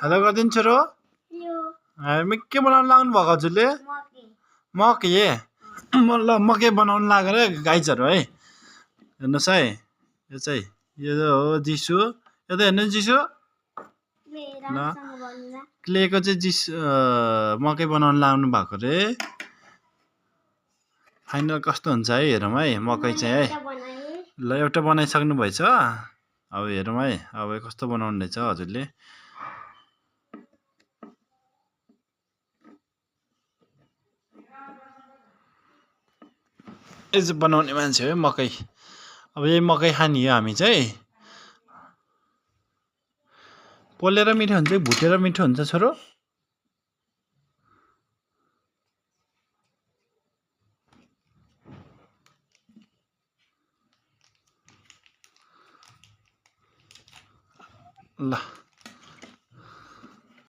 hello गरिदिनु छोरो के बनाउनु लाग्नु भएको हजुरले मकै ल मकै बनाउनु लागेर गाइजहरू है हेर्नुहोस् है यो चाहिँ यो हो जिसु यो त हेर्नु जिसु ल क्लेको चाहिँ मकै बनाउनु लाग्नु भएको रे फाइनल कस्तो हुन्छ है हेरौँ है मकै चाहिँ है ल एउटा बनाइसक्नु भएछ अब हेरौँ है अब कस्तो बनाउनु रहेछ हजुरले यो चाहिँ बनाउने मान्छे हो मकै अब यही मकै खाने हो हामी चाहिँ पोलेर मिठो हुन्छ भुटेर मिठो हुन्छ छोरो ल